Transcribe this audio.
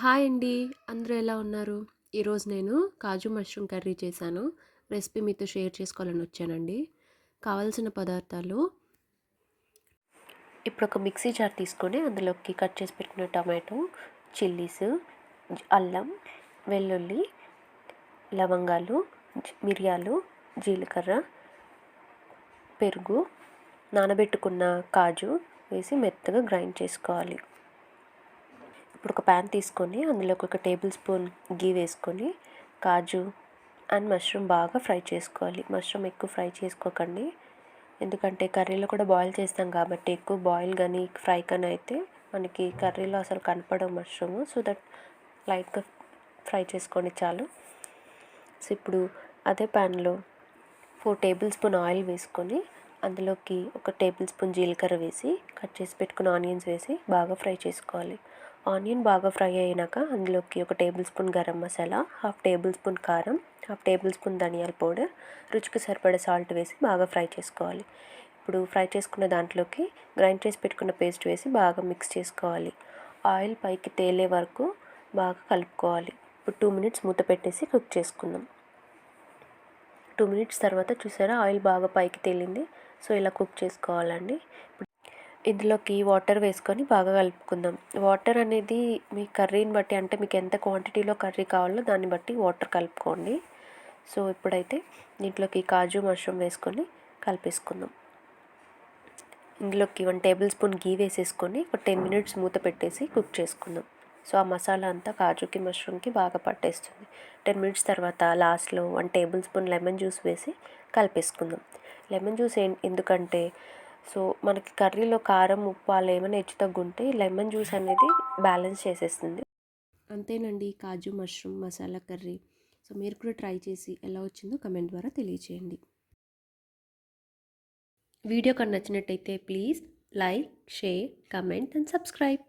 Hi అండి. అందరూ ఎలా ఉన్నారు? ఈరోజు నేను కాజు మష్రూమ్ కర్రీ చేశాను. రెసిపీ మీతో షేర్ చేసుకోవాలని వచ్చానండి. కావాల్సిన పదార్థాలు ఇప్పుడు ఒక మిక్సీ జార్ తీసుకొని అందులోకి కట్ చేసి పెట్టుకున్న టమాటో, చిల్లీస్, అల్లం, వెల్లుల్లి, లవంగాలు, మిరియాలు, జీలకర్ర, పెరుగు, నానబెట్టుకున్న కాజు వేసి మెత్తగా గ్రైండ్ చేసుకోవాలి. ఇప్పుడు ఒక ప్యాన్ తీసుకొని అందులోకి ఒక టేబుల్ స్పూన్ గీ వేసుకొని కాజు అండ్ మష్రూమ్ బాగా ఫ్రై చేసుకోవాలి. మష్రూమ్ ఎక్కువ ఫ్రై చేసుకోకండి, ఎందుకంటే కర్రీలో కూడా బాయిల్ చేస్తాం కాబట్టి ఎక్కువ బాయిల్ కానీ ఫ్రై కానీ అయితే మనకి కర్రీలో అసలు కనపడవు మష్రూమ్. సో దట్ లైట్గా ఫ్రై చేసుకోండి చాలు. సో ఇప్పుడు అదే ప్యాన్లో 4 టేబుల్ స్పూన్ ఆయిల్ వేసుకొని అందులోకి ఒక టేబుల్ స్పూన్ జీలకర్ర వేసి కట్ చేసి పెట్టుకున్న ఆనియన్స్ వేసి బాగా ఫ్రై చేసుకోవాలి. ఆనియన్ బాగా ఫ్రై అయినాక అందులోకి ఒక table spoon garam masala, half table spoon కారం, హాఫ్ టేబుల్ స్పూన్ ధనియాల పౌడర్, రుచికి సరిపడే సాల్ట్ వేసి బాగా ఫ్రై చేసుకోవాలి. ఇప్పుడు ఫ్రై చేసుకున్న దాంట్లోకి గ్రైండ్ చేసి పెట్టుకున్న పేస్ట్ వేసి బాగా మిక్స్ చేసుకోవాలి. ఆయిల్ పైకి తేలే వరకు బాగా కలుపుకోవాలి. ఇప్పుడు 2 మినిట్స్ మూత పెట్టేసి కుక్ చేసుకుందాం. 2 మినిట్స్ తర్వాత చూసారా ఆయిల్ బాగా పైకి తేలింది. సో ఇలా కుక్ చేసుకోవాలండి. ఇందులోకి వాటర్ వేసుకొని బాగా కలుపుకుందాం. వాటర్ అనేది మీ కర్రీని బట్టి, అంటే మీకు ఎంత క్వాంటిటీలో కర్రీ కావాలో దాన్ని బట్టి వాటర్ కలుపుకోండి. సో ఇప్పుడైతే దీంట్లోకి కాజు మష్రూమ్ వేసుకొని కలిపేసుకుందాం. ఇందులోకి 1 టేబుల్ స్పూన్ గీ వేసేసుకొని ఒక 10 మినిట్స్ మూత పెట్టేసి కుక్ చేసుకుందాం. సో ఆ మసాలా అంతా కాజుకి మష్రూమ్కి బాగా పట్టేస్తుంది. 10 మినిట్స్ తర్వాత లాస్ట్లో 1 టేబుల్ స్పూన్ లెమన్ జ్యూస్ వేసి కలిపేసుకుందాం. లెమన్ జ్యూస్ ఎందుకంటే సో మనకి కర్రీలో కారం, ఉప్పు అలా ఏమైనా హెచ్చు తగ్గుంటే లెమన్ జ్యూస్ అనేది బ్యాలెన్స్ చేసేస్తుంది. అంతేనండి కాజు మష్రూమ్ మసాలా కర్రీ. సో మీరు కూడా ట్రై చేసి ఎలా వచ్చిందో కమెంట్ ద్వారా తెలియచేయండి. వీడియో కనుక నచ్చినట్టయితే please like, share, comment and subscribe.